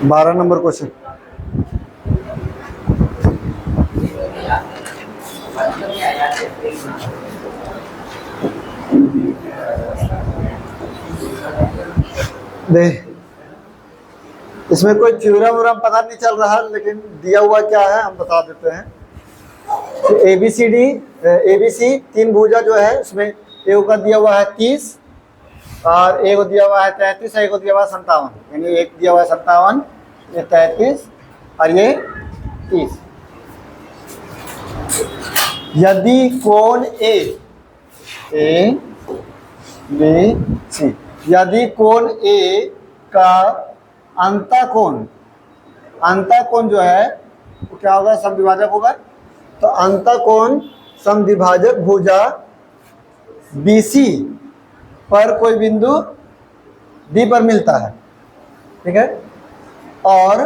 बारह number question. देख, इसमें कोई थ्योरम व्योरम पता नहीं चल रहा, लेकिन दिया हुआ क्या है हम बता देते हैं। एबीसी तीन भुजा जो है उसमें एक का दिया हुआ है 30 और एक दिया हुआ है 33 और एक दिया हुआ है 57, यानी एक दिया हुआ है 57, ये 33 और ये 30। यदि कोण ए बी सी, यदि कोण ए का अंतःकोण जो है वो क्या होगा, समद्विभाजक होगा। तो अंतःकोण समद्विभाजक भुजा BC पर कोई बिंदु D पर मिलता है, ठीक है। और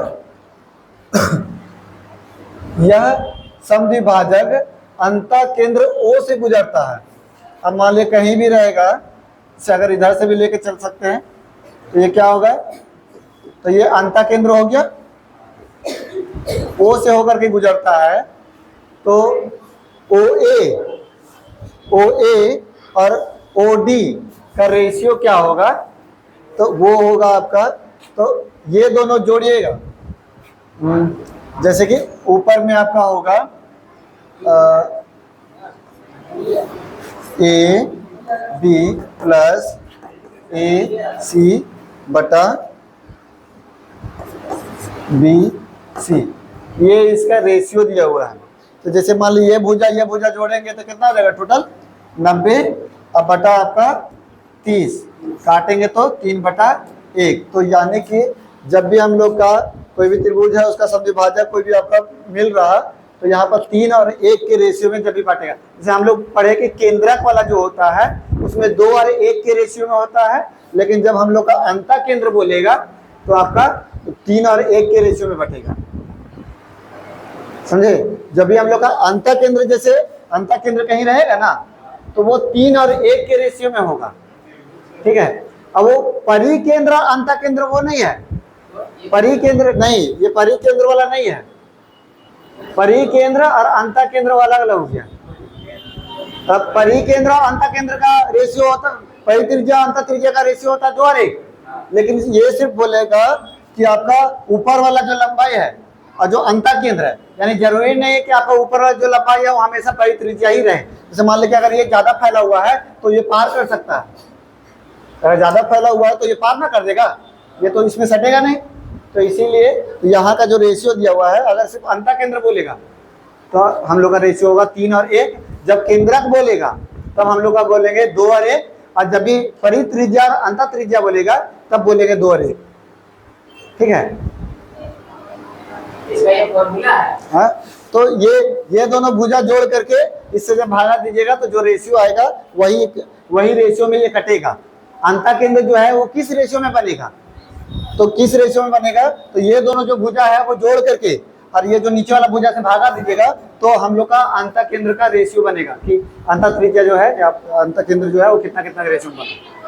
यह समद्विभाजक अंतःकेंद्र O से गुजरता है। अब मान लिया कहीं भी रहेगा, से अगर इधर से भी लेके चल सकते हैं, तो ये क्या होगा, तो ये अंतःकेंद्र हो गया, O से होकर के गुजरता है। तो OA और OD का रेशियो क्या होगा, तो वो होगा आपका, तो ये दोनों जोड़िएगा। जैसे कि ऊपर में आपका होगा AB प्लस AC बटा BC, ये इसका रेशियो दिया हुआ है। तो जैसे मान लीजिए ये भुजा जोड़ेंगे तो कितना रहेगा, टोटल 90 और बटा आपका 30, काटेंगे तो 3/1। तो यानी कि जब भी हम लोग का कोई भी त्रिभुज है उसका समद्विभाजक कोई भी आपका मिल रहा, तो यहाँ पर 3 और 1 के रेशियो में जब भी बांटेगा। जैसे हम लोग पढ़े कि केंद्रक वाला जो होता है उसमें 2 और 1 के रेशियो में होता है, लेकिन जब हम लोग का अंतःकेंद्र बोलेगा तो आपका 3 और 1 के रेशियो में बटेगा, समझे। जब भी हम लोग का अंतःकेंद्र, जैसे अंतःकेंद्र कहीं रहेगा ना, तो वो 3 और 1 के रेशियो में होगा, ठीक है। अब वो परिकेंद्र अंतःकेंद्र वो नहीं है, परिकेंद्र नहीं, ये परिकेंद्र वाला नहीं है। परिकेंद्र और अंतःकेंद्र वाला अलग हो गया। तब परिकेंद्र और अंतःकेंद्र का रेशियो होता, परित्रिज्या अंतःत्रिज्या का रेशियो होता है 2 और 1, लेकिन ये सिर्फ बोलेगा कि आपका ऊपर वाला जो लंबाई है और जो अंतःकेंद्र है, यानी जरूरी नहीं है कि आपका ऊपर वाला जो लंबाई है वो हमेशा परित्रिज्या ही रहे। जैसे मान लीजिए अगर ये ज्यादा फैला हुआ है तो ये पार कर सकता है, अगर ज्यादा फैला हुआ है तो ये पार ना कर देगा, ये तो इसमें सटेगा नहीं। तो इसीलिए यहाँ का जो रेशियो दिया हुआ है, अगर सिर्फ अंतःकेंद्र बोलेगा तो हम लोग का रेशियो होगा 3 और 1। जब केंद्रक बोलेगा तब हम लोग का बोलेंगे 2 और 1, और जब भी परित्रिज्या और अंतःत्रिज्या बोलेगा तब बोलेंगे 2 और 1, ठीक है। इसका एक फॉर्मूला है। हाँ, तो ये दोनों भुजा जोड़ करके इससे जब भागा दीजिएगा तो जो रेशियो आएगा वही रेशियो में ये कटेगा। अंतःकेंद्र जो है वो किस रेशियो में बनेगा, तो किस रेशियो में बनेगा, तो ये दोनों जो भुजा है वो जोड़ करके और ये जो नीचे वाला भुजा से भागा दीजिएगा तो हम लोग का अंतःकेंद्र का रेशियो बनेगा कि अंतःत्रिज्या जो है, अंतःकेंद्र जो है वो कितना कितना रेशियो में बनेगा।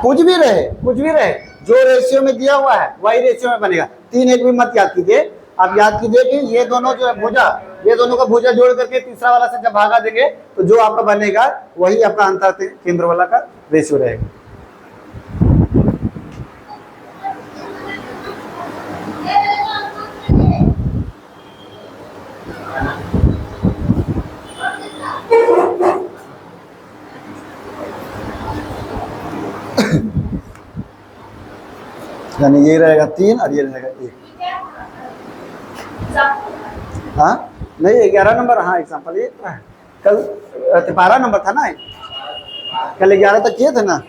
कुछ भी रहे, जो रेशियो में दिया हुआ है वही रेशियो में बनेगा। 3 1 भी मत याद कीजिए, आप याद कीजिए कि ये दोनों जो है भुजा, ये दोनों का भुजा जोड़ करके तीसरा वाला से जब भागा देंगे तो जो आपका बनेगा वही आपका अंतःकेंद्र वाला का रेशियो रहेगा। यानी ये रहेगा 3 और ये रहेगा 1। हाँ नहीं, 11 नंबर, हाँ एग्जाम्पल ये तो है। कल 12 नंबर था ना, कल 11 तक किए थे ना।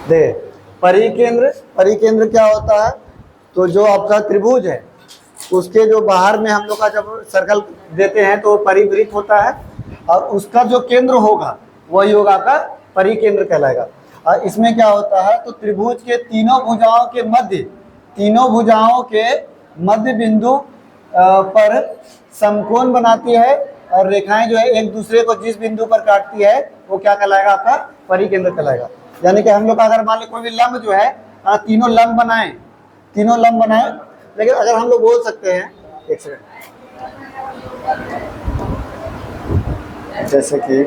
दे परिकेंद्र क्या होता है? तो जो आपका त्रिभुज है उसके जो बाहर में हम लोग का जब सर्कल देते हैं तो परिवृत्त होता है, और उसका जो केंद्र होगा वही होगा आपका परिकेंद्र कहलाएगा। और इसमें क्या होता है? तो त्रिभुज के तीनों भुजाओं के मध्य बिंदु पर समकोण बनाती है, और रेखाएं जो है एक दूसरे को जिस बिंदु पर काटती है वो क्या कहलाएगा? आपका परिकेंद्र कहलाएगा। यानी कि हम लोग अगर मान लो कोई भी लंब जो है तीनों लंब बनाएं, लेकिन अगर हम लोग बोल सकते हैं, एक सेकंड, जैसे कि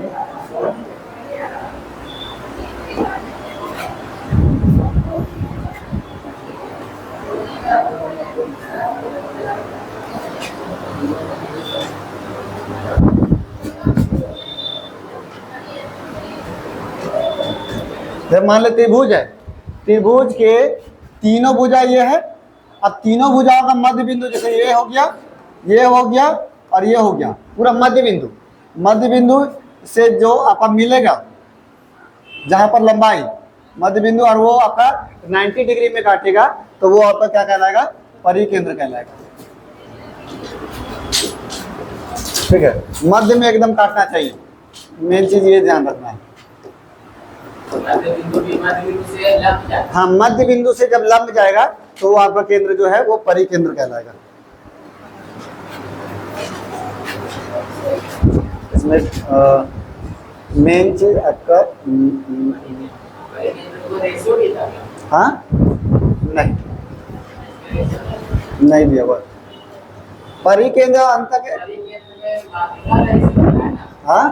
जब मान लो त्रिभुज है, त्रिभुज के तीनों भुजा ये है, अब तीनों भुजाओं का मध्य बिंदु जैसे ये हो गया और ये हो गया, पूरा मध्य बिंदु से जो आपका मिलेगा जहां पर लंबाई मध्य बिंदु और वो आपका 90 डिग्री में काटेगा, तो वो आपका क्या कहलाएगा? परिकेंद्र कहलाएगा। ठीक है, मध्य में एकदम काटना चाहिए, मेन चीज ये ध्यान रखना है। हाँ, मध्य बिंदु से जब लंब जाएगा तो वो आपका केंद्र जो है वो परिकेंद्र कहलाएगा। इसमें मेन चीज आपका हाँ नहीं दिया हुआ परिकेंद्र अंत के हाँ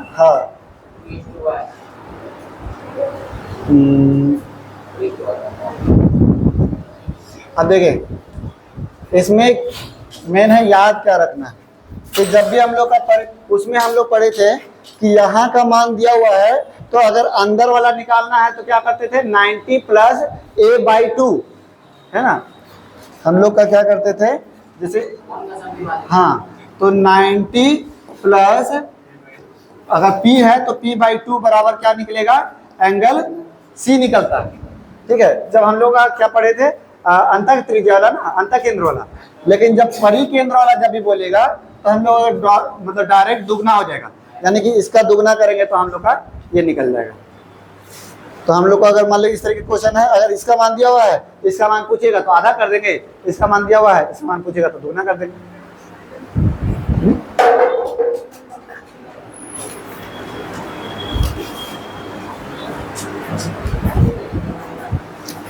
अब देखें, इसमें मेन है याद क्या रखना है कि जब भी हम लोग का उसमें हम लोग पढ़े थे कि यहाँ का मान दिया हुआ है, तो अगर अंदर वाला निकालना है तो क्या करते थे? 90 प्लस a/2 है ना, हम लोग का क्या करते थे? जैसे हाँ, तो 90 प्लस अगर p है तो p/2 बराबर क्या निकलेगा? एंगल C निकलता है। ठीक है, जब हम लोग क्या पढ़े थे? अंतः त्रिज्या वाला ना, अंतः केंद्र वाला। लेकिन जब परिकेंद्र वाला जब भी बोलेगा तो हम लोग मतलब डायरेक्ट दुगना हो जाएगा, यानी कि इसका दुगना करेंगे तो हम लोग का ये निकल जाएगा। तो हम लोग को अगर मान लो इस तरह के क्वेश्चन है, अगर इसका मान दिया हुआ है, इसका मान पूछेगा तो आधा कर देंगे, इसका मान दिया हुआ है, इसका मान पूछेगा तो दुगना कर देंगे।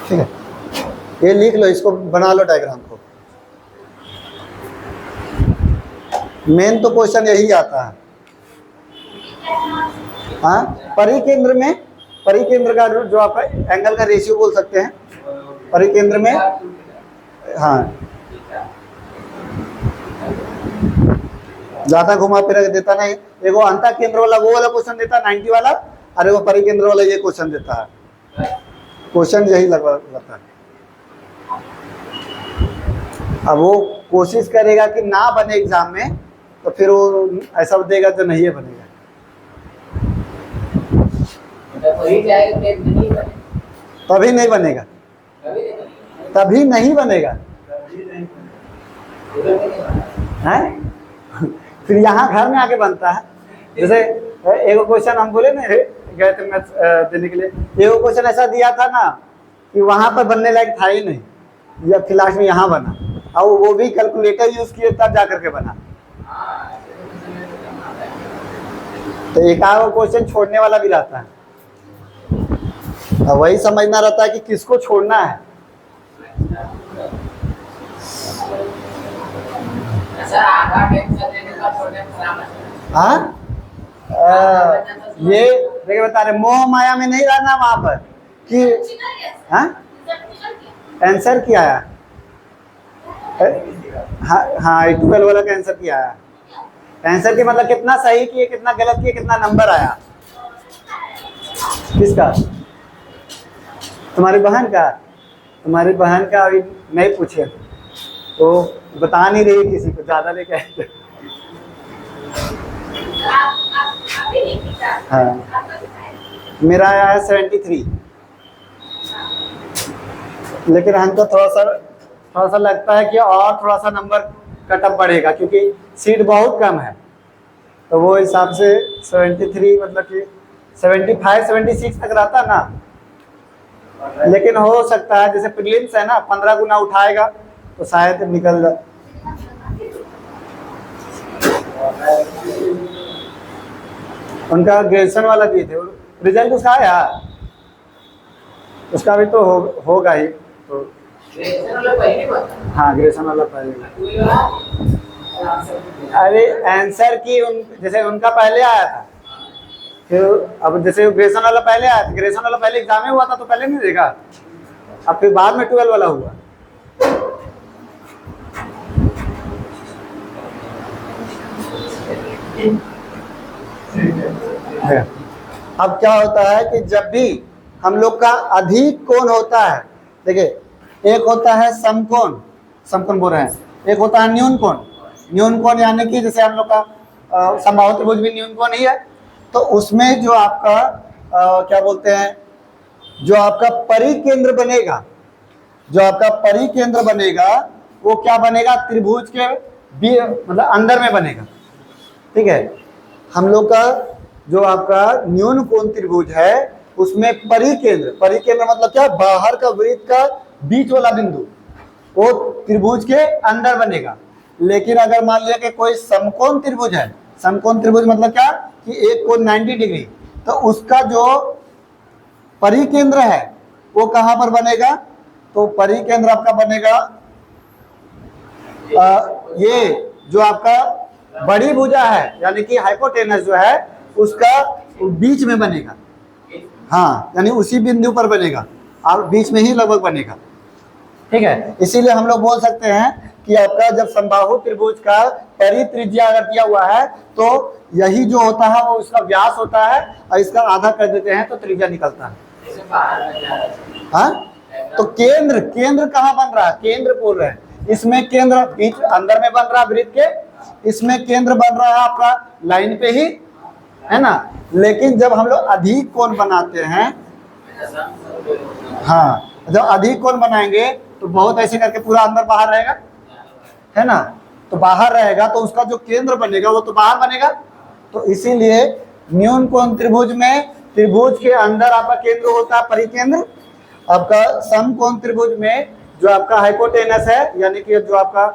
ठीक है, ये लिख लो, इसको बना लो डायग्राम को। मेन तो क्वेश्चन यही आता है। हाँ, परिकेंद्र का जो आपका एंगल का रेशियो बोल सकते हैं परिकेंद्र में। हाँ, ज्यादा घुमा फिरा देता नहीं, एगो अंतः केंद्र वाला वो वाला क्वेश्चन देता है 90 वाला, और एगो परिकेंद्र वाला ये क्वेश्चन देता है। क्वेश्चन यही लगता है। अब वो कोशिश करेगा कि ना बने एग्जाम में, तो फिर वो ऐसा देगा तो नहीं बनेगा। तभी नहीं बनेगा, तभी नहीं बनेगा है। फिर यहाँ घर में आके बनता है। जैसे एक क्वेश्चन हम बोले ना, गए थे मैथ्स देने के लिए, एक क्वेश्चन ऐसा दिया था ना कि वहां पर बनने लायक था ही नहीं, या क्लास में यहाँ बना, और वो भी कैलकुलेटर यूज किए तब जा करके बना। तो एक आध क्वेश्चन छोड़ने वाला भी रहता है, वही समझना रहता है कि किसको छोड़ना है। हाँ, ये देखिए बता रहे, मोह माया में नहीं रहना वहां पर कि हाँ आंसर क्या आया। हाँ 12 वाला का आंसर क्या आया। आंसर की मतलब कितना सही किए, कितना गलत किए, कितना नंबर आया। किसका? तुम्हारी बहन का अभी नहीं पूछे, तो बता नहीं रही किसी को, ज्यादा लेके आए। हाँ, मेरा आया है 73। लेकिन हमको थोड़ा सा लगता है कि और थोड़ा सा नंबर कटअप बढ़ेगा, क्योंकि सीट बहुत कम है। तो वो हिसाब से 73 मतलब कि 75 76 तक रहता ना। लेकिन हो सकता है जैसे प्रीलिम्स है ना, 15 गुना उठाएगा तो शायद निकल जाए। उनका ग्रेजुएशन वाला दिए थे, रिजल्ट उसका आया, उसका भी तो होगा ही तो। हाँ ग्रेजुएशन वाला पहले। अरे आंसर की जैसे उनका पहले आया था, फिर अब जैसे ग्रेजुएशन वाला पहले आया था, ग्रेजुएशन वाला पहले एग्जाम में हुआ था तो पहले नहीं देगा, अब फिर बाद में 12 वाला हुआ। अब क्या होता है कि जब भी हम लोग का अधिक कोण होता है, देखिए एक होता है समकोण, समकोण बोल रहे हैं, एक होता है न्यून कोण। न्यून कोण यानी कि जैसे हम लोग का समबाहु त्रिभुज भी न्यून कोण ही है, तो उसमें जो आपका क्या बोलते हैं, जो आपका परिकेंद्र बनेगा, जो आपका परिकेंद्र बनेगा वो क्या बनेगा, त्रिभुज के मतलब अंदर में बनेगा। ठीक है, हम लोग का जो आपका न्यून कोण त्रिभुज है उसमें परिकेंद्र, परिकेंद्र मतलब क्या, बाहर का वृत्त का बीच वाला बिंदु वो त्रिभुज के अंदर बनेगा। लेकिन अगर मान लिया कि कोई समकोण त्रिभुज है, समकोण त्रिभुज मतलब क्या कि एक कोण 90 डिग्री, तो उसका जो परिकेंद्र है वो कहां पर बनेगा, तो परिकेंद्र आपका बनेगा ये जो आपका बड़ी भुजा है यानी कि हाइपोटेनस जो है उसका बीच में बनेगा। हाँ यानी उसी बिंदु पर बनेगा और बीच में ही लगभग बनेगा। ठीक है, इसीलिए हम लोग बोल सकते हैं कि आपका जब समबाहु त्रिभुज का परित्रिज्या अगर दिया हुआ है तो यही जो होता है वो उसका व्यास होता है और इसका आधा कर देते हैं तो त्रिज्या निकलता है। हाँ तो केंद्र, केंद्र कहाँ बन रहा है, केंद्र बोल रहे हैं, इसमें केंद्र बीच अंदर में बन रहा है वृत्त के, इसमें केंद्र बन रहा है आपका लाइन पे ही, है ना। लेकिन जब हम लोग अधिक कोण बनाते हैं, हाँ जब अधिक कोण बनाएंगे तो बहुत ऐसे करके पूरा अंदर बाहर रहेगा, है ना, तो बाहर रहेगा तो उसका जो केंद्र बनेगा वो तो बाहर बनेगा। तो इसीलिए न्यून कोण त्रिभुज में त्रिभुज के अंदर आपका केंद्र होता है परिकेंद्र, आपका समकोण त्रिभुज में जो आपका हाइपोटेनस है यानी कि जो आपका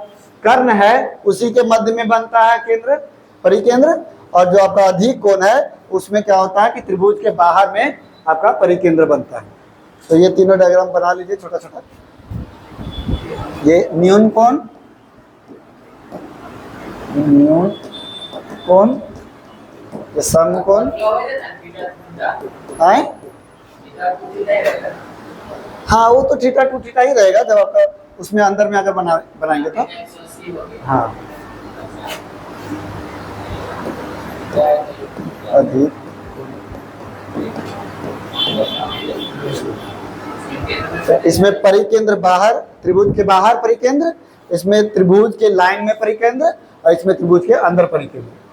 कर्ण है उसी के मध्य में बनता है केंद्र परिकेंद्र, और जो आपका अधिक कोण है उसमें क्या होता है कि त्रिभुज के बाहर में आपका परिकेंद्र बनता है। तो ये तीनों डायग्राम बना लीजिए छोटा छोटा, ये न्यून कोण, न्यून कोण, ये समकोण, हाँ वो तो थीटा टू थीटा ही रहेगा जब आपका उसमें अंदर में अगर बनाएंगे तो। हाँ अधिक, इसमें परिकेंद्र बाहर, त्रिभुज के बाहर परिकेंद्र, इसमें त्रिभुज के लाइन में परिकेंद्र और इसमें त्रिभुज के अंदर परिकेंद्र।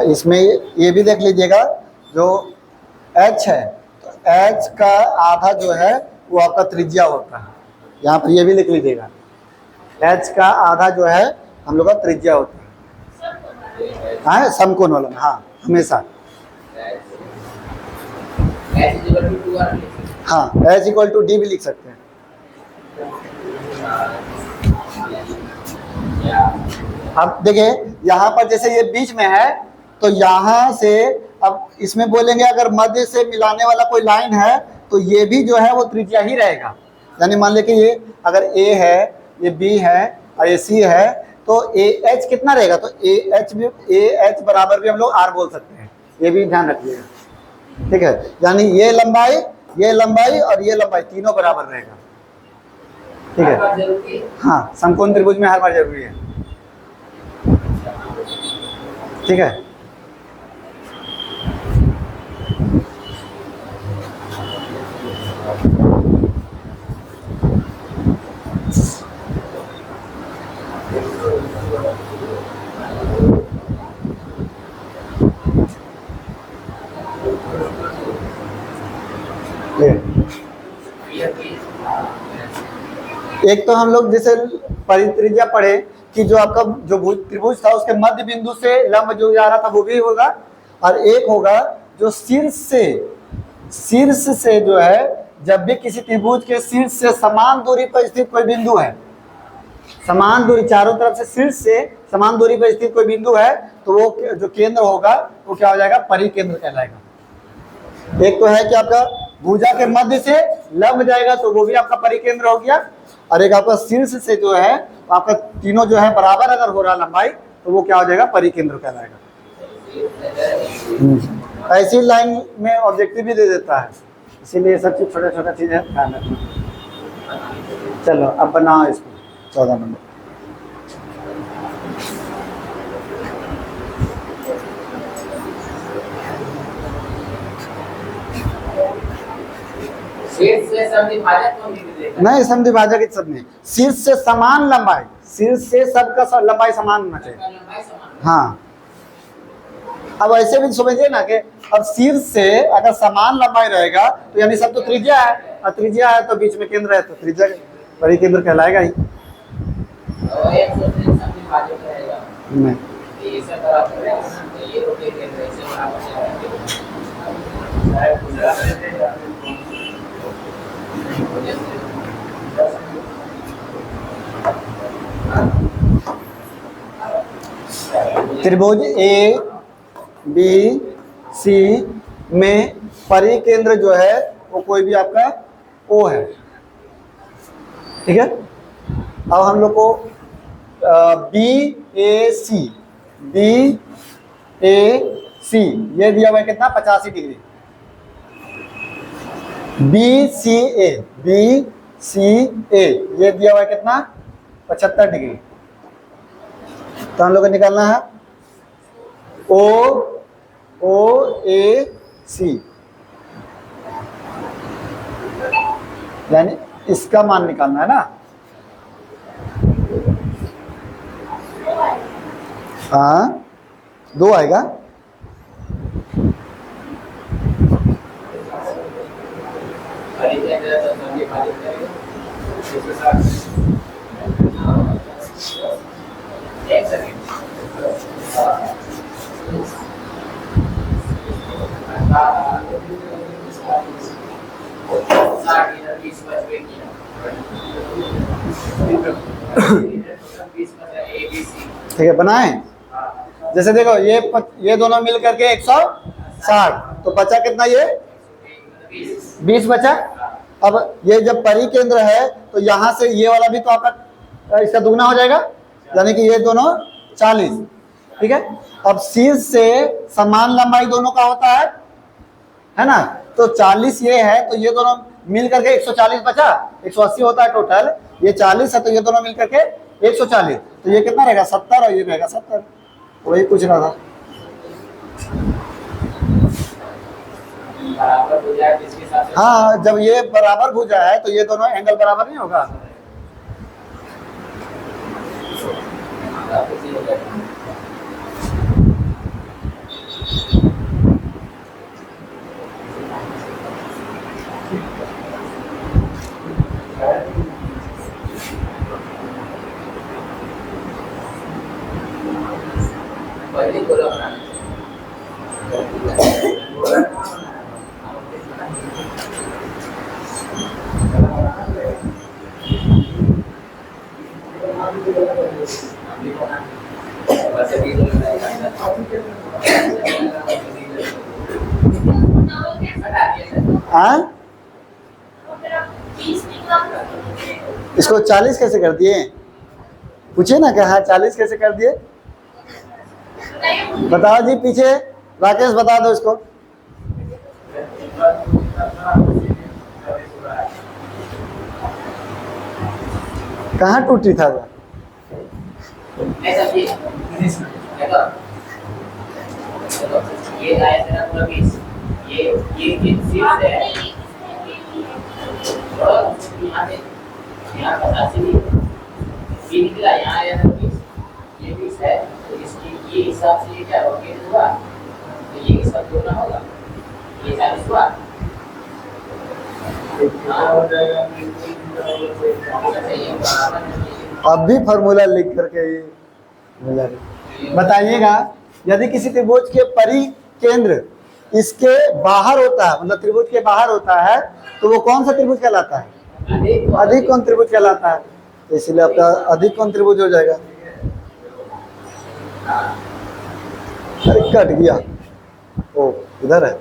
इसमें ये भी देख लीजिएगा जो h है तो h का आधा जो है वो आपका त्रिज्या होता है, यहाँ पर ये भी लिख लीजिएगा, h का आधा जो है हम लोग का त्रिज्या होता है, हाँ समकोण वाला में, हाँ हमेशा, हाँ h इक्वल टू डी भी लिख सकते हैं। अब देखिए यहाँ पर जैसे ये बीच में है तो यहाँ से अब इसमें बोलेंगे अगर मध्य से मिलाने वाला कोई लाइन है तो ये भी जो है वो त्रिज्या ही रहेगा। यानी मान लें कि ये अगर A है, ये B है और ये C है तो AH कितना रहेगा, तो AH बराबर भी हम लोग R बोल सकते हैं, ये भी ध्यान रखिएगा। ठीक है, यानी ये लंबाई ये लंबाई और ये लंबाई तीनों बराबर रहेगा, ठीक है। हाँ, समकोण त्रिभुज में हर बार जरूरी है, ठीक है। एक तो हम लोग जैसे परित्रिज्या पढ़े कि जो आपका जो त्रिभुज था उसके मध्य बिंदु से लंब जो जा रहा था वो भी होगा, और एक होगा जो शीर्ष से जो है, जब भी किसी त्रिभुज के शीर्ष से समान दूरी पर स्थित कोई बिंदु है, समान दूरी चारों तरफ से शीर्ष से समान दूरी पर स्थित कोई बिंदु है, तो वो जो केंद्र होगा वो क्या हो जाएगा, परिकेंद्र कहलाएगा। एक तो है कि आपका भुजा के मध्य से लंब जाएगा तो वो भी आपका परिकेंद्र हो गया, और एक आपका शीर्ष से जो है आपका तीनों जो है बराबर अगर हो रहा लंबाई तो वो क्या हो जाएगा, परिकेंद्र कहलाएगा। ऐसी लाइन में ऑब्जेक्टिव भी दे देता है, इसीलिए सब चीज छोटा छोटा चीज है, ध्यान रखना। चलो अब बनाओ इसको 14 नंबर। नहीं, समद्विभाजक की सब नहीं, शीर्ष से समान लंबाई, शीर्ष से सबका सब लंबाई समान होना चाहिए। हाँ, अब ऐसे भी समझिए ना कि अब शीर्ष से अगर समान लंबाई रहेगा तो यानी सब तो त्रिज्या है, और त्रिज्या है तो बीच में केंद्र है तो त्रिज्या परिकेंद्र कहलाएगा ही। नहीं, त्रिभुज ए बी सी में परिकेंद्र जो है वो कोई भी आपका ओ है, ठीक है। अब हम लोग को बी ए सी ये दिया हुआ है कितना, 85 डिग्री। बी सी ए ये दिया हुआ है कितना, 75 डिग्री। तो हम लोग को निकालना है ओ ए सी, यानी इसका मान निकालना है ना। हाँ, 2 आएगा। ठीक है, बनाएं। जैसे देखो ये दोनों मिल करके 160, तो बचा कितना, ये 20 बचा। अब ये जब परिकेंद्र है तो यहाँ से ये वाला भी तो आपका इसका दुगना हो जाएगा, यानी कि ये दोनों 40, ठीक है। अब शीर्ष से समान लंबाई दोनों का होता है ना, तो 40 ये है तो ये दोनों मिल करके 140 बचा, 180 होता है टोटल, ये 40 है तो ये दोनों मिल करके 140, तो ये कितना रहेगा, 70, और ये रहेगा 70। वही पूछ रहा था। हाँ, जब ये बराबर भुजा है तो ये दोनों एंगल बराबर नहीं होगा। हाँ, इसको 40 कैसे कर दिए, पूछिए ना कि हाँ 40 कैसे कर दिए, बताओ जी। पीछे राकेश बता दो इसको। कहाँ टूटी था वो? ऐसा भी देखो, ये आया तेरा पूरा पीस, ये सीट है और यहाँ पर असली ये निकला, यहाँ आया था पीस, ये पीस है, तो इसकी ये हिसाब से ये क्या हो गया हुआ, तो ये हिसाब जोड़ना होगा, ये 40 हुआ। अब भी फॉर्मूला लिख करके बताइएगा। यदि किसी त्रिभुज के परिकेंद्र इसके बाहर होता है, मतलब त्रिभुज के बाहर होता है, तो वो कौन सा त्रिभुज कहलाता है? अधिक कोण त्रिभुज कहलाता है। तो इसलिए आपका अधिक कोण त्रिभुज हो जाएगा। अरे कट गया, ओ इधर है।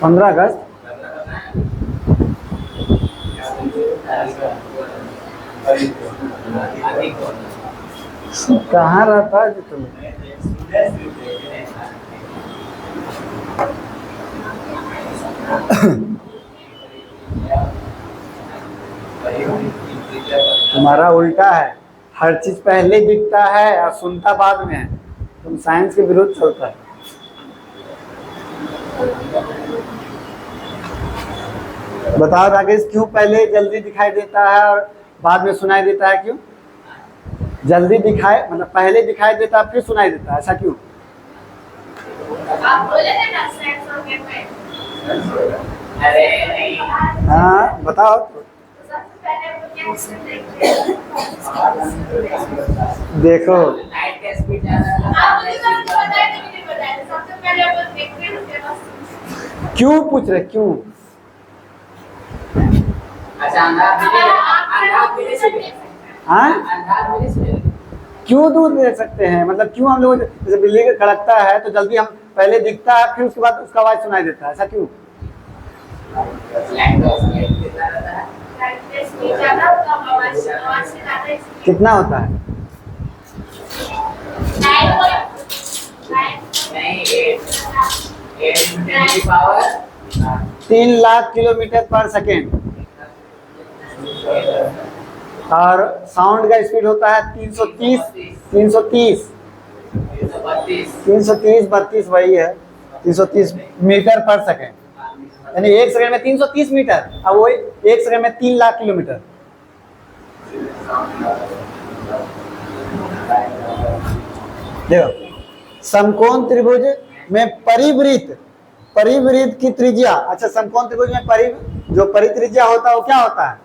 पंद्रह अगस्त कहाँ रहता है तुम? तुम्हारा उल्टा है, हर चीज पहले दिखता है और सुनता बाद में है। तुम साइंस के विरुद्ध चलता है। बताओ राकेश, क्यों पहले जल्दी दिखाई देता है और बाद में सुनाई देता है? क्यों जल्दी दिखाई, मतलब पहले दिखाई देता है फिर सुनाई देता है, ऐसा क्यों? आप बोले थे ना सेंस हो गया पे। अरे नहीं, हाँ बताओ। सबसे पहले वो क्या देखते हैं? देखो लाइट का स्पीड ज्यादा है। आप मुझे सब बताए थे, मुझे बताया था। सबसे पहले वो देखते हैं, उसके बाद क्यों पूछ रहे, क्यों? अच्छा, अंधार मेरे से हाँ, अंधार मेरे से क्यों दूर देख सकते हैं? मतलब क्यों हम लोग, जैसे बिल्ली का कड़कता है तो जल्दी हम पहले दिखता है फिर उसके बाद उसका आवाज सुनाई देता है, ऐसा क्यों? लाइट का स्पीड कितना रहता है? लाइट का स्पीड ज्यादा होता है, आवाज से ज्यादा स्पीड। कितना होता है? नहीं, 8 पावर 3 लाख किलोमीटर पर सेकेंड। और साउंड का स्पीड होता है 330 32 वही है, 330 मीटर पर सेकेंड। यानी एक सेकंड में 330 मीटर, अब वो एक सेकंड में 3 लाख किलोमीटर। देखो, समकोण त्रिभुज में परिवृत्त की त्रिज्या, अच्छा समकोण त्रिभुज में जो परित्रिज्या होता है वो क्या होता है?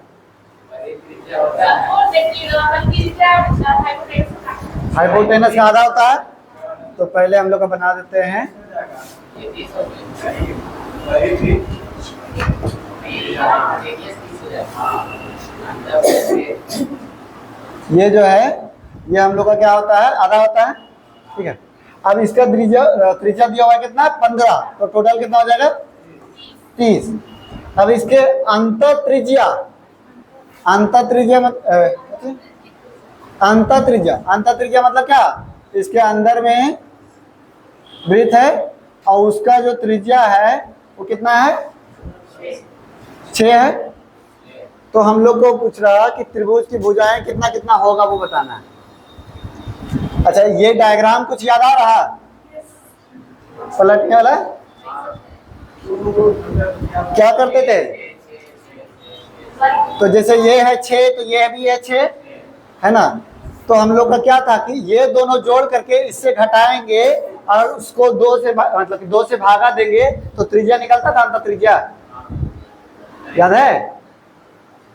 और देखिए अपन की क्या हाइपोटेनस होता है। हाइपोटेनस का आधा होता है। तो पहले हम लोग का बना देते हैं। ये जो है ये हम लोग का क्या होता है? आधा होता है, ठीक है। अब इसका त्रिज्या दिया हुआ है कितना? 15, तो टोटल कितना हो जाएगा? 30। अब इसके अंत त्रिज्या मतलब क्या? इसके अंदर में वृत्त है और उसका जो त्रिज्या है वो कितना है? 6 है। तो हम लोग को पूछ रहा कि त्रिभुज की भुजाएं कितना कितना होगा वो बताना है। अच्छा, ये डायग्राम कुछ याद आ रहा? पलटने वाला क्या करते थे? तो जैसे ये है 6 तो ये भी है 6, है ना? तो हम लोग का क्या था कि ये दोनों जोड़ करके इससे घटाएंगे और उसको 2 से मतलब कि 2 से भागा देंगे तो त्रिज्या निकलता था, अंत त्रिज्या याद है?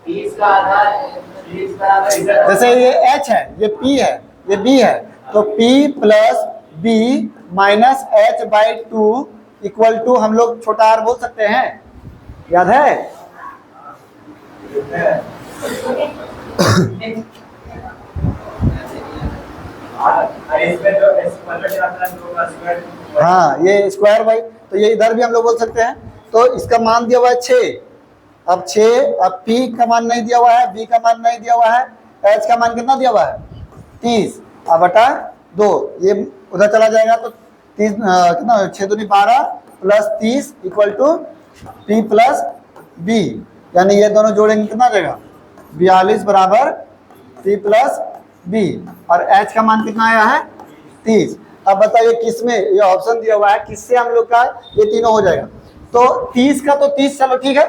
30 का आधा, 30 का आधा जैसे ये h है, ये p है, ये b है, तो p plus b minus h/2 equal to हम लोग छोटा r बोल सकते हैं, याद है? इसमें जो पलट जाता है तो स्क्वायर। हाँ ये स्क्वायर बाई, तो ये इधर भी हम लोग बोल सकते हैं। तो इसका मान दिया हुआ है 6, अब 6, अब P का मान नहीं दिया हुआ है, B का मान नहीं दिया हुआ है, H का मान कितना दिया हुआ है 30, अब बटा 2, ये उधर चला जाएगा तो 30 कितना 6 दूनी 12 plus 30 equal to P plus B, यानी ये दोनों जोड़ेंगे कितना आ जाएगा 42 बराबर P प्लस B, और H का मान कितना आया है 30। अब बताइए किसमें, ये ऑप्शन दिया हुआ है किससे हम लोग का ये तीनों हो जाएगा। तो 30 का तो 30, चलो ठीक है।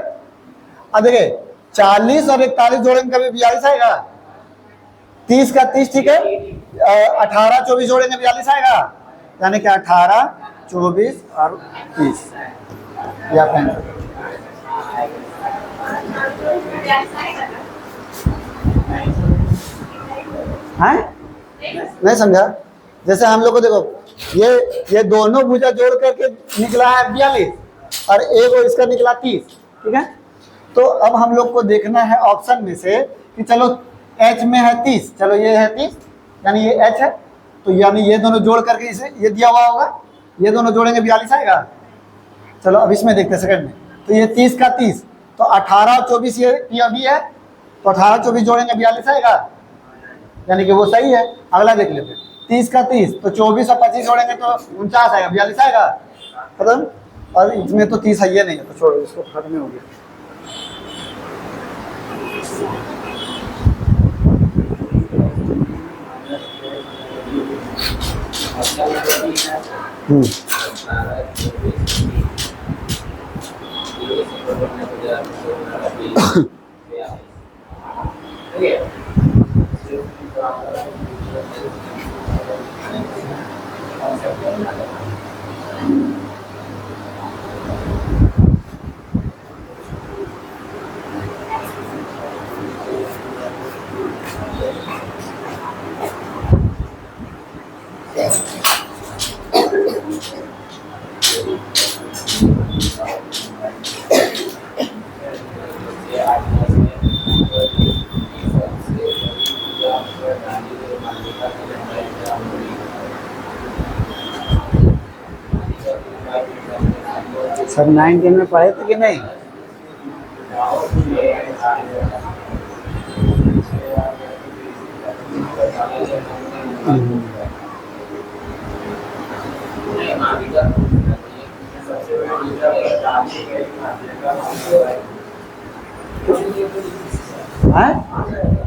अब देखिए 40 और 41 जोड़ेंगे कभी 42 आएगा, 30 का 30 ठीक है, 18 24 जोड़ेंगे 42 आएगा, यानी कि 18 24 और 30 या 35। हैं नहीं समझा? जैसे हम लोग को देखो ये दोनों भुजा जोड़ करके निकला है 42 और एक और इसका निकला 30, ठीक है। तो अब हम लोग को देखना है ऑप्शन में से कि चलो H में है 30, चलो ये है 30 यानी ये H है, तो यानी ये दोनों जोड़ करके इसे ये दिया हुआ होगा, ये दोनों जोड़ेंगे 42 आएगा। चलो अब इसमें देखते हैं सेकंड में, तो ये 30 का 30, तो 18 और 24 ये अभी है, तो 18 24 जोड़ेंगे 42 आएगा, यानी कि वो सही है। अगला देख लेते हैं 30 का 30, तो 24 और 25 जोड़ेंगे तो 49 आएगा, 42 आएगा खत्म। और इसमें तो 30 है ये नहीं है, तो छोड़ो इसको, खत्म हो गया। सर 9 में पढ़े थे कि नहीं?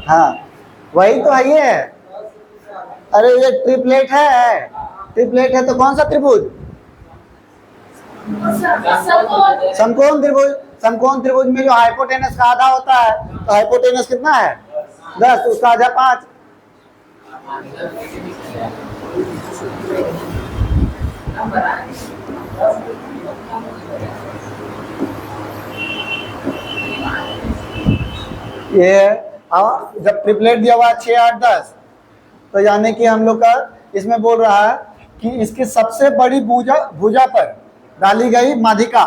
हाँ वही तो है ये। अरे ये ट्रिपलेट है, ट्रिपलेट है तो कौन सा त्रिभुज? समकोण त्रिभुज। समकोण त्रिभुज में जो हाइपोटेनस का आधा होता है, तो हाइपोटेनस कितना है 10, उसका आधा 5। ये जब ट्रिपलेट दिया हुआ 6 8 10, तो यानी कि हम लोग का इसमें बोल रहा है कि इसकी सबसे बड़ी भुजा पर डाली गई माध्यिका,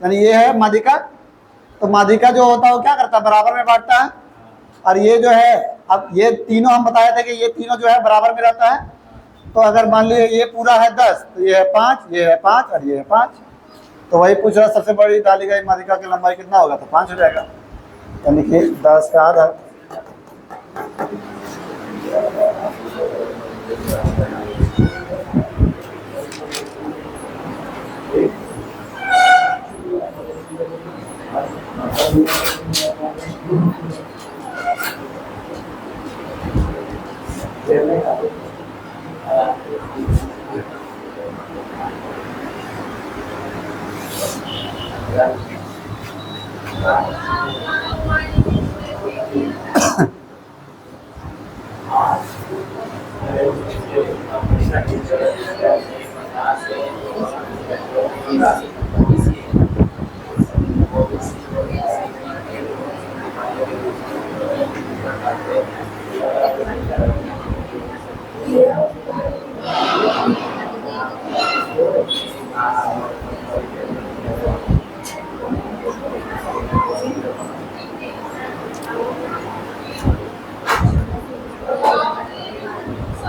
यानी ये है माध्यिका। तो माध्यिका जो होता है वो क्या करता है, बराबर में बांटता है। और ये जो है, अब ये तीनों हम बताए थे कि ये तीनों जो है बराबर में रहता है। तो अगर मान लीजिए ये पूरा है 10, तो ये है 5, ये है 5 और ये है 5, तो वही पूछ रहा सबसे बड़ी डाली गई माध्यिका की लंबाई कितना होगा, तो 5 हो जाएगा, यानी कि 10 का आधा।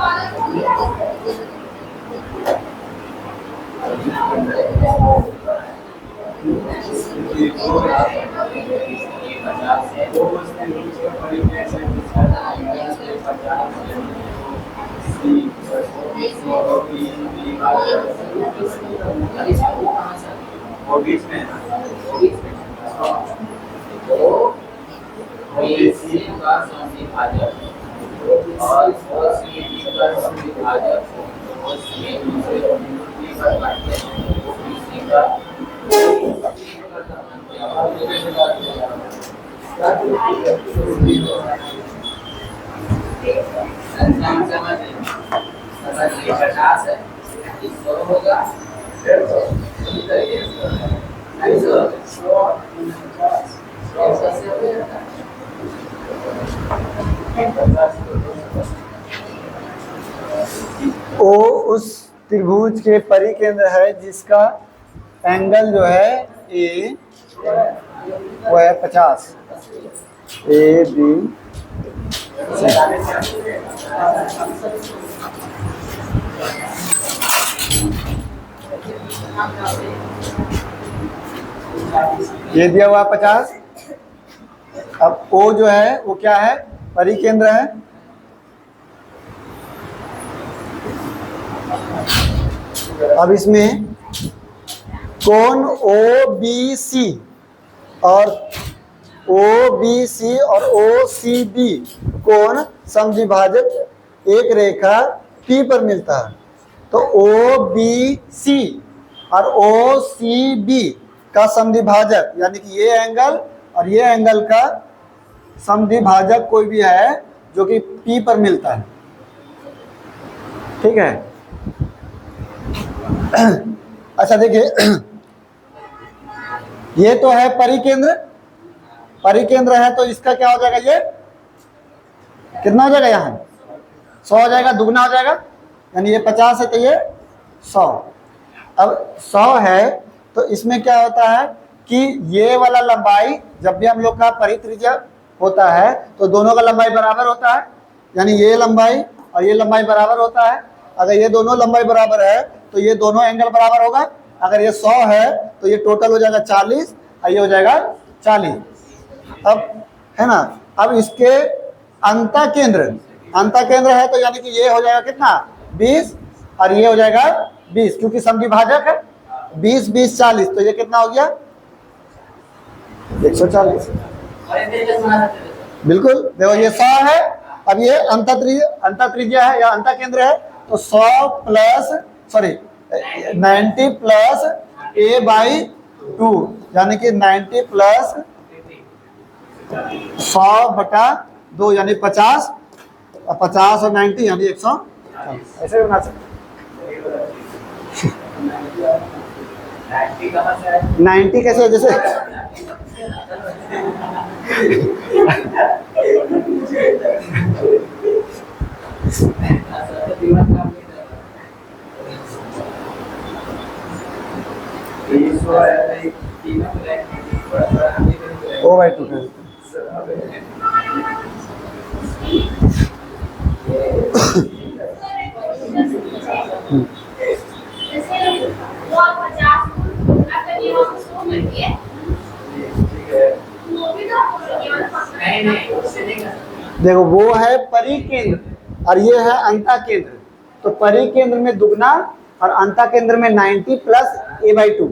ये 50 है। वो उसने उसका परिचय से पूछा था, इसमें 50 है। सी और बी अब इसमें वो कहाँ से आती है? वो बीच में है। वो बीच में है। तो BC का समविभाजक और OCD का समविभाजक और C दूसरे B पर काटते हैं। BC का समझिए 50 है, 100 होगा, 100 ओ उस त्रिभुज के परिकेंद्र है जिसका एंगल जो है ए वो है 50। ए बी ये दिया हुआ 50। अब ओ जो है वो क्या है, परिकेंद्र है। अब इसमें कोण ओ बी सी और ओ सी बी कोण समद्विभाजक एक रेखा P पर मिलता है। तो ओ बी सी और ओ सी बी का समद्विभाजक यानी कि ये एंगल और ये एंगल का समद्विभाजक कोई भी है जो कि P पर मिलता है। ठीक है। अच्छा देखिए, ये तो है परिकेंद्र। परिकेंद्र है तो इसका क्या हो जाएगा, ये कितना हो जाएगा, यहाँ 100 हो जाएगा, दुगना हो जाएगा। यानी ये 50 है तो ये 100। अब 100 है तो इसमें क्या होता है कि ये वाला लंबाई, जब भी हम लोग का परित्रिज्य होता है तो दोनों का लंबाई बराबर होता है। यानी ये लंबाई और ये लंबाई बराबर होता है। अगर ये दोनों लंबाई बराबर है तो ये दोनों एंगल बराबर होगा। अगर ये 100 है तो ये टोटल हो जाएगा 40 और ये हो जाएगा 40। अब है ना, अब इसके अंतःकेंद्र है तो यानी कि ये हो जाएगा कितना, 20 और ये हो जाएगा 20, क्योंकि समद्विभाजक है। 20 20 40 तो ये कितना हो गया, 140। बिल्कुल देखो ये 100 है। अब ये अंतःत्रिज्या है या अंतःकेंद्र है तो 100 प्लस 90 प्लस a/2 यानी कि 90 प्लस 100/2 यानी 50 और 50 और 90 यानी 140। ऐसे बना सकते 90 कैसे, जैसे O/2 का देखो वो है परिकेंद्र और ये है अंतःकेंद्र। तो परिकेंद्र में दुगना और अंतःकेंद्र में 90 प्लस a/2।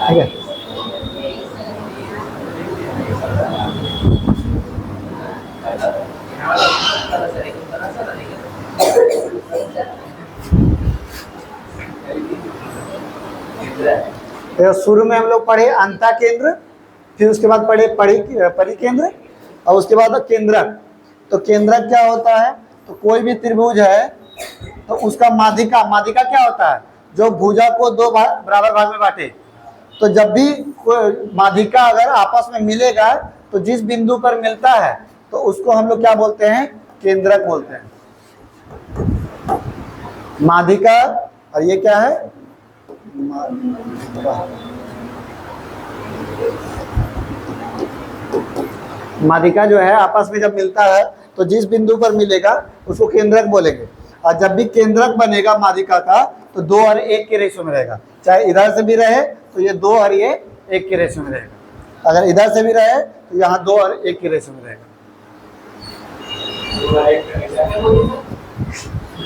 ठीक है। तो शुरू में हम लोग पढ़े अंता केंद्र, फिर उसके बाद पढ़े परिकेंद्र और उसके बाद केंद्रक। तो केंद्रक क्या होता है? तो कोई भी त्रिभुज है तो उसका माध्यिका, माध्यिका क्या होता है? जो भुजा को दो बराबर भाग में बांटे। तो जब भी कोई माध्यिका अगर आपस में मिलेगा तो जिस बिंदु पर मिलता है तो उसको हम लोग क्या बोलते हैं? केंद्रक बोलते हैं। माध्यिका, और ये क्या है? माध्यिका जो है आपस में जब मिलता है तो जिस बिंदु पर मिलेगा उसको केंद्रक बोलेंगे। और जब भी केंद्रक बनेगा माध्यिका का तो 2 और 1 के रेशियो में रहेगा। चाहे इधर से भी रहे तो ये 2 और ये 1 के रेशियो में रहेगा। अगर इधर से भी रहे तो यहाँ 2 और 1 के रेशियो में रहेगा।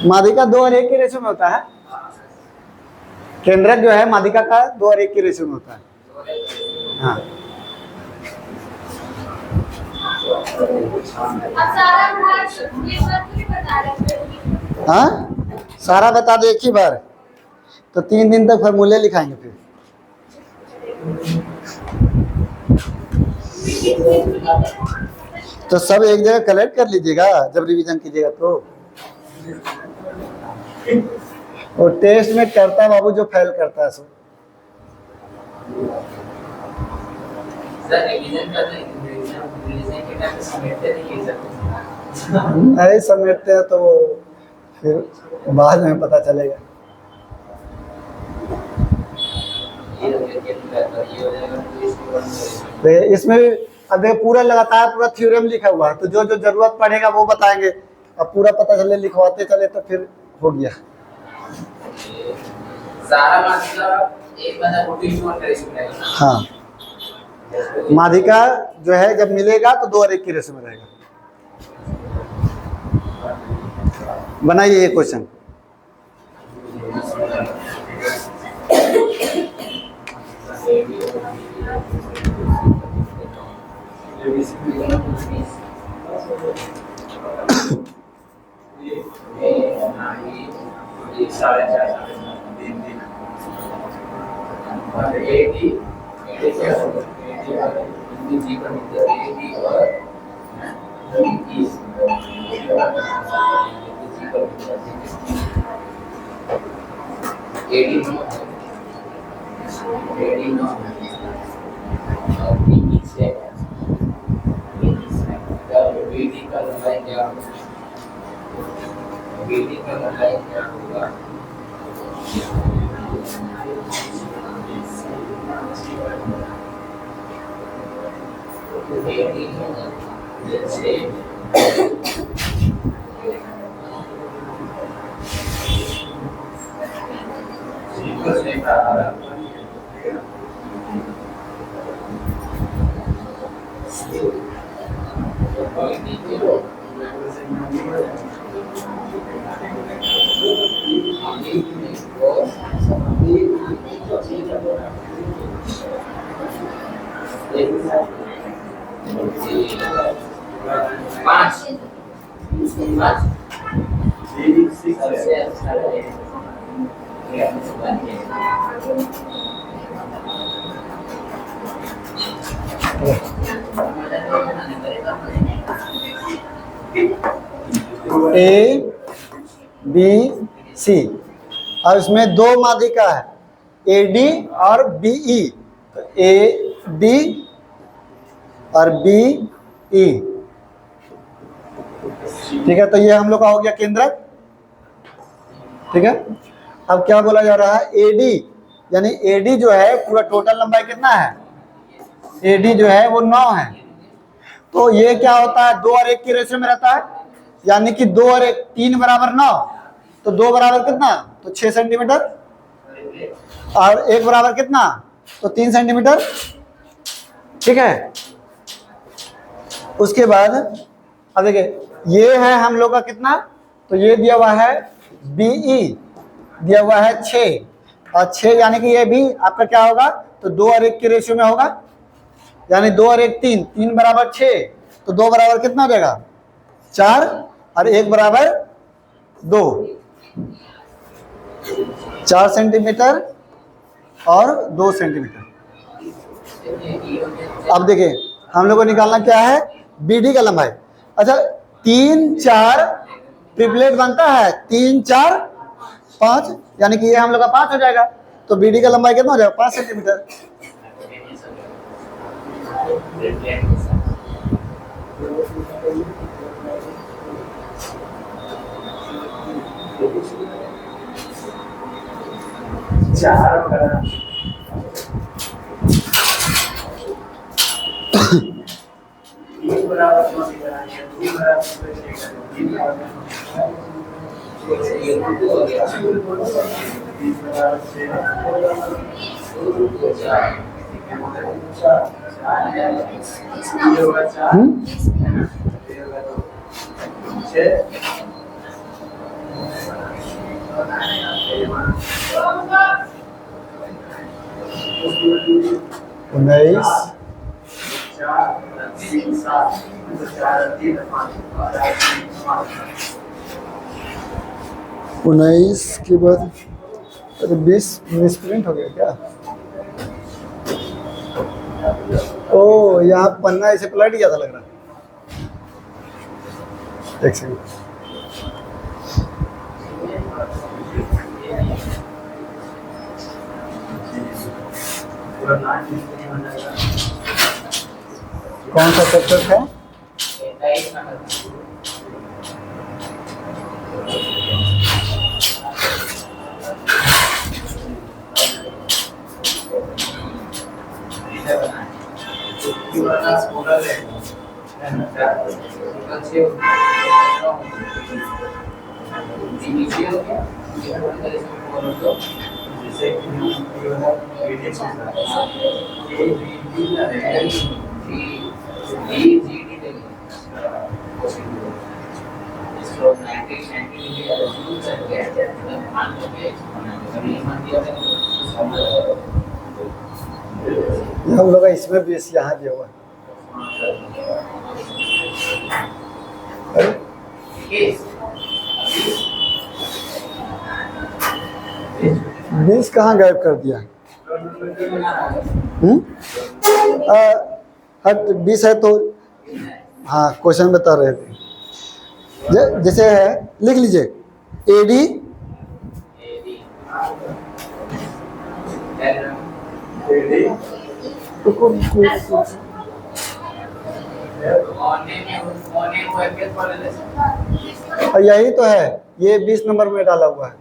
माध्यिका 2 और 1 के रेशियो में होता है। केंद्रक जो है माध्यिका का 2 और 1 के रेशियो में होता है। हाँ, हाँ, सारा बता दो एक ही बार, तो 3 दिन तक फॉर्मूले लिखाएंगे फिर। तो सब एक जगह कलेक्ट कर लीजिएगा जब रिवीजन कीजिएगा तो। और टेस्ट में करता बाबू जो फेल करता है सो। अरे समेटते हैं तो फिर बाद में पता चलेगा। तो इसमें भी अब देखो पूरा लगातार पूरा थ्योरम लिखा हुआ है, तो जो जो जरूरत पड़ेगा वो बताएंगे। अब पूरा पता चले लिखवाते चले तो फिर हो गया। सारा मतलब एक बंदा फोटो स्टोर करे इसमें। हाँ, माध्यिका जो है जब मिलेगा तो 2 और 1 के रेशियो में रहेगा। बनाइए ये क्वेश्चन। ए बी सी, और इसमें 2 माध्यिका है, ए डी और बी ई। तो ए डी और बी ई, ठीक है। तो ये हम लोग का हो गया केंद्रक, ठीक है। अब क्या बोला जा रहा है? एडी, यानी एडी जो है पूरा टोटल लंबाई कितना है? एडी जो है वो 9 है। तो ये क्या होता है? 2 और 1 के रेशियो में रहता है, यानी कि 2 और 1 3 बराबर 9, तो 2 बराबर कितना? तो 6 सेंटीमीटर, और 1 बराबर कितना? तो 3 सेंटीमीटर, ठीक है। उसके बाद अब देखिए ये है हम लोग का कितना, तो ये दिया हुआ है बीई, दिया हुआ है 6, और 6 यानी कि ये भी आपका क्या होगा? तो 2 और 1 के रेशियो में होगा, यानी 2 और 1 3, 3 बराबर 6, तो 2 बराबर कितना हो जाएगा? 4, और 1 बराबर 2, 4 सेंटीमीटर और 2 सेंटीमीटर। अब देखिए हम लोग को निकालना क्या है, बीडी का लंबाई। अच्छा 3 4 ट्रिपलेट बनता है, 3 4 5, यानी कि ये हम लोग का 5 हो जाएगा। तो बीडी का लंबाई कितना हो जाएगा, 5 सेंटीमीटर। उन्नीस 19 के बाद 20 मिसप्रिंट हो गया क्या? ओ यहाँ पन्ना ऐसे पलट गया था लग रहा है। एक सेकंड, कौन सा चैप्टर है? हम लोग इसमें भी यहाँ दिया हुआ है। अरे? 20 कहाँ गायब कर दिया? हट 20 है तो हाँ क्वेश्चन बता रहे थे। जैसे है लिख लीजिए एडी यही तो है, ये 20 नंबर में डाला हुआ है।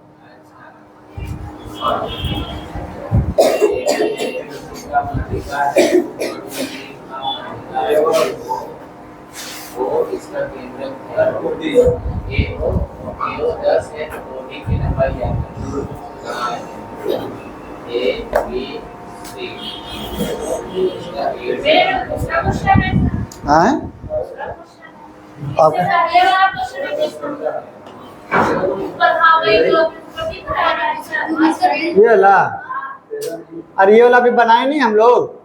ये वाला, अरे ये वाला भी बनाए नहीं हम लोग।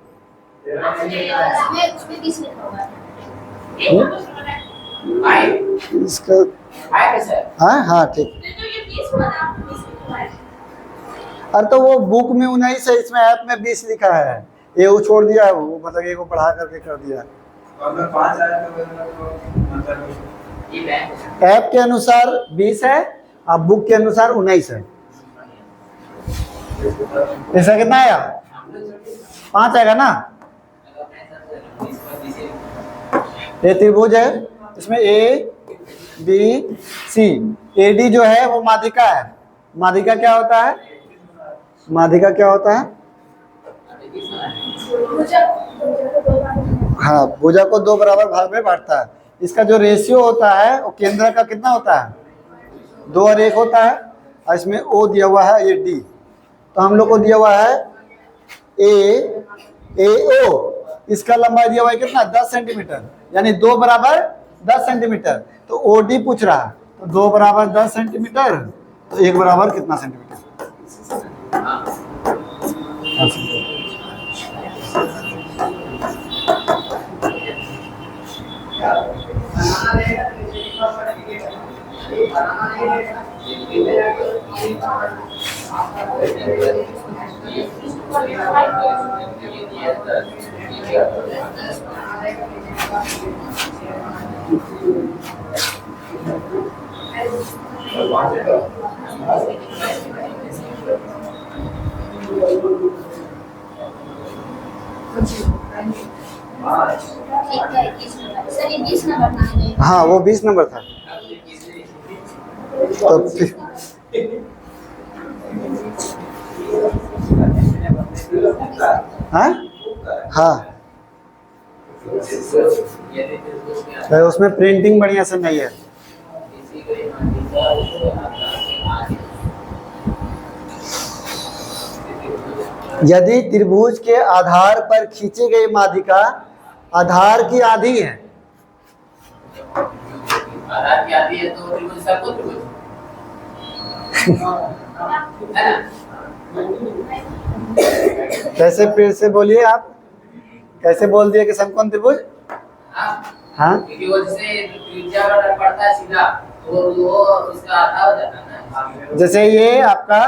इसका हाँ हाँ ठीक। अरे तो वो बुक में 19 है, इसमें ऐप में 20 लिखा है। ये वो छोड़ दिया है, वो मतलब ये को पढ़ा करके कर दिया। ऐप के अनुसार 20 है और बुक के अनुसार 19 है। ऐसा कितना आया? 5 आएगा ना। ये त्रिभुज है, इसमें A B C, A D जो है वो माध्यिका है। माध्यिका क्या होता है? माध्यिका क्या होता है? हाँ, भुजा को 2 बराबर भाग में बांटता है। इसका जो रेशियो होता है वो केंद्र का कितना होता है? 2 और 1 होता है। और इसमें ओ दिया हुआ है, ये डी। तो हम लोग को दिया हुआ है ए ओ, इसका लंबाई दिया हुआ है कितना? 10 सेंटीमीटर, यानी 2 बराबर 10 सेंटीमीटर। तो ओ डी पूछ रहा है, तो 2 बराबर 10 सेंटीमीटर, तो 1 बराबर कितना सेंटीमीटर? ये दिया है तो ये क्या ठीक है 21 नंबर सर ये 20 नंबर ना है हाँ वो 20 नंबर था। तो फिर हाँ हाँ तो उसमें प्रिंटिंग बढ़िया से नहीं है। यदि त्रिभुज के आधार पर खींची गई माध्यिका आधार की आधी है, आधार की आती है तो त्रिभुज सबको त्रिभुज है ना। कैसे फिर से बोलिए आप, कैसे बोल दिए कि समकोण त्रिभुज? हाँ हाँ क्योंकि वो जैसे त्रिज्या वाला पड़ता है सीधा तो वो उसका आधा हो जाता है ना। जैसे ये आपका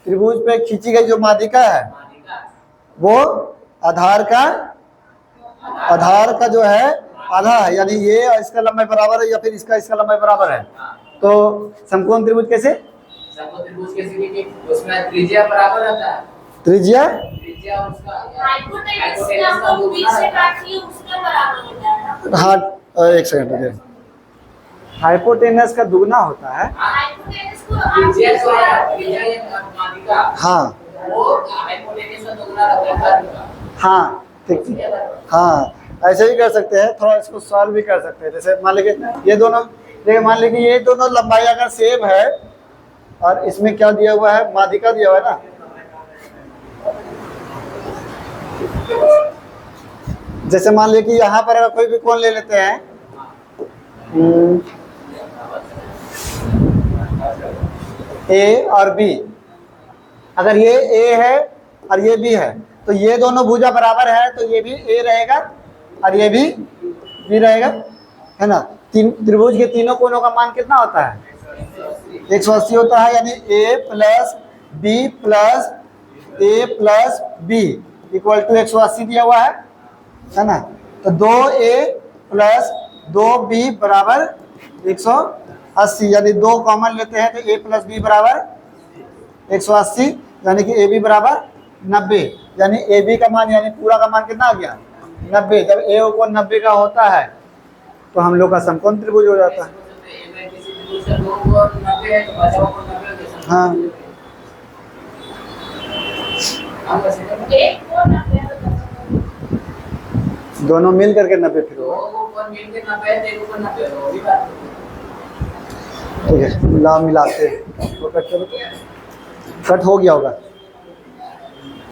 त्रिभुज पे खींची गई जो माध्यिका है माध्यिका वो आधार का जो है आधा है, यानी ये और इसका लंबाई बराबर है या फिर इसका लंबाई बराबर है। तो समकोण त्रिभुज कैसे? समकोण त्रिभुज कैसे क्योंकि उसमें त्रिज्या बराबर रहता है। त्रिज्या त्रिज्या उसका हाइपोटेनस का हम 20 से काटिए उसके बराबर हो जाएगा। हाँ एक सेकंड रुकिए, हाइपोटेनस का दुगना होता है। हाइपोटेनस को त्रिज्या जो है त्रिज्या ये माध्यिका हाँ वो हाइपोटेनस का दुगना रहता है। हाँ ठीक, हाँ ऐसे भी कर सकते हैं, थोड़ा इसको सॉल्व भी कर सकते हैं। जैसे मान लीजिए ये दोनों, देखिए मान लीजिए ये दोनों लंबाई अगर सेम है और इसमें क्या दिया हुआ है, माध्यिका दिया हुआ है ना। जैसे मान लीजिए कि यहाँ पर अगर कोई भी कोण ले लेते हैं, ए और बी, अगर ये ए है और ये बी है तो ये दोनों भुजा बराबर है तो ये भी ए रहेगा और ये भी बी रहेगा, है ना। त्रिभुज के तीनों कोणों का मान कितना होता है? 180 होता है, यानी a plus B plus A plus B equal to 180 दिया हुआ है ना। तो 2a प्लस 2b बराबर 180, यानी 2 कॉमन लेते हैं तो a प्लस बी बराबर 180, यानी कि ab बराबर 90, यानी ab का मान यानी पूरा का मान कितना आ गया? 90। जब a को 90 का होता है तो हम लोग का समकोण त्रिभुज हो जाता है। हाँ एक को 90 दोनों मिल करके 90 फिर होगा। ठीक है, मिलाते कट हो गया होगा।